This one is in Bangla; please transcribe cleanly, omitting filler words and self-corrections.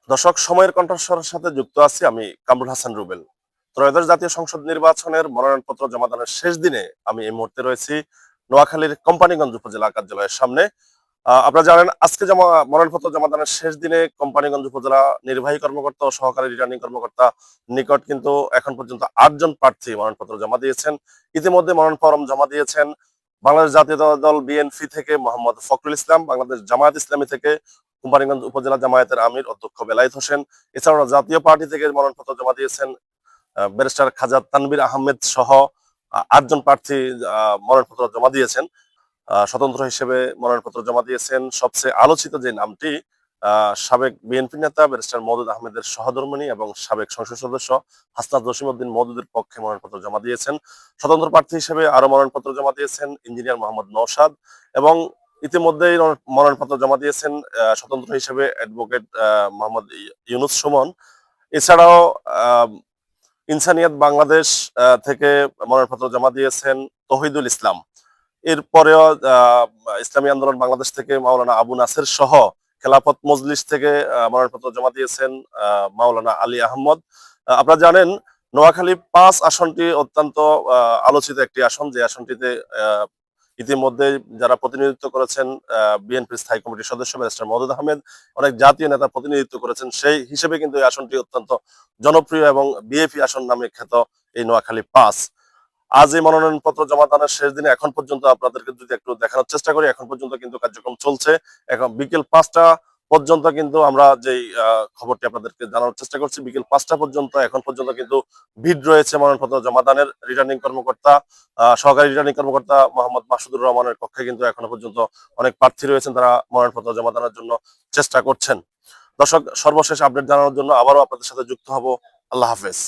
দর্শক, সময়ের কণ্ঠস্বরের সাথে যুক্ত আছি আমি কামরুল হাসান রুবেল। ত্রয়োদশ জাতীয় সংসদ নির্বাচনের মনোনয়নপত্র জমাদানের শেষ দিনে আমি এই মুহূর্তে রয়েছি নোয়াখালীর কোম্পানিগঞ্জ উপজেলা কার্যালয়ের সামনে। আপনারা জানেন, আজকে মনোনয়নপত্র জমাদানের শেষ দিনে কোম্পানিগঞ্জ উপজেলা নির্বাহী কর্মকর্তা ও সহকারী রিটার্নিং কর্মকর্তা নিকট কিন্তু এখন পর্যন্ত 8 জন প্রার্থী মনোনয়নপত্র জমা দিয়েছেন। ইতিমধ্যে মনোনয়ন ফরম জমা দিয়েছেন বাংলাদেশ জাতীয় দল বিএনপি থেকে মোহাম্মদ ফখরুল ইসলাম, বাংলাদেশ জামায়াত ইসলামী থেকে কোম্পানিগঞ্জ উপজেলা জামায়াতের আমির অধ্যক্ষ বেলায়েত হোসেন। এছাড়াও জাতীয় পার্টি থেকে মনোনয়নপত্র জমা দিয়েছেন ব্যারিস্টার খাজা তানভীর আহমেদ সহ 8 জন প্রার্থী মনোনয়নপত্র জমা দিয়েছেন। স্বতন্ত্র হিসেবে মনোনয়নপত্র জমা দিয়েছেন সবচেয়ে আলোচিত যে নামটি, সাবেক বিএনপি নেতা ব্যারিস্টার মওদুদ আহমেদের সহধর্মিণী এবং সাবেক সংসদ সদস্য হাসনাত জসিমউদ্দিন মওদুদের পক্ষে মনোনয়নপত্র জমা দিয়েছেন। স্বতন্ত্র প্রার্থী হিসেবে আরো মনোনয়নপত্র জমা দিয়েছেন ইঞ্জিনিয়ার মোহাম্মদ নওশাদ, এবং ইতিমধ্যেই মনোনয়নপত্র জমা দিয়েছেন স্বতন্ত্র হিসেবে অ্যাডভোকেট মোহাম্মদ ইউনুস সুমন। এছাড়াও ইনসানিয়াত বাংলাদেশ থেকে মনোনয়নপত্র জমা দিয়েছেন তৌহিদুল ইসলাম। এরপরেও ইসলামী আন্দোলন বাংলাদেশ থেকে মাওলানা আবু নাসের সহ খেলাফত মজলিস থেকে মনোনয়নপত্র জমা দিয়েছেন মাওলানা আলী আহমদ। আপনারা জানেন, নোয়াখালী 5 আসনটি অত্যন্ত আলোচিত একটি আসন, যে আসনটিতে ইতিমধ্যে যারা প্রতিনিধিত্ব করেছেন বিএনপি স্থায়ী কমিটির সদস্য ব্যারিস্টার মওদুদ আহমেদ, অনেক জাতীয় নেতা প্রতিনিধিত্ব করেছেন, সেই হিসেবে কিন্তু এই আসনটি অত্যন্ত জনপ্রিয় এবং বিএপি আসন নামে খ্যাত এই নোয়াখালী 5। আজ এই মনোনয়নপত্র জমা দানের শেষ দিনে এখন পর্যন্ত আপনাদেরকে যদি একটু দেখানোর চেষ্টা করি, এখন পর্যন্ত কিন্তু কার্যক্রম চলছে। এখন বিকেল 5টা পর্যন্ত কিন্তু আমরা যেই খবরটি আপনাদেরকে জানানোর চেষ্টা করছি, বিকেল 5টা পর্যন্ত এখন পর্যন্ত কিন্তু ভিড় রয়েছে মনোনয়নপত্র জমা দানের। রিটার্নিং কর্মকর্তা, সহকারী রিটার্নিং কর্মকর্তা মোহাম্মদ মাসুদুর রহমানের কক্ষে কিন্তু এখনো পর্যন্ত অনেক প্রার্থী রয়েছেন, তারা মনোনয়নপত্র জমা দানের জন্য চেষ্টা করছেন। দর্শক, সর্বশেষ আপডেট জানানোর জন্য আবারও আপনাদের সাথে যুক্ত হব। আল্লাহ হাফেজ।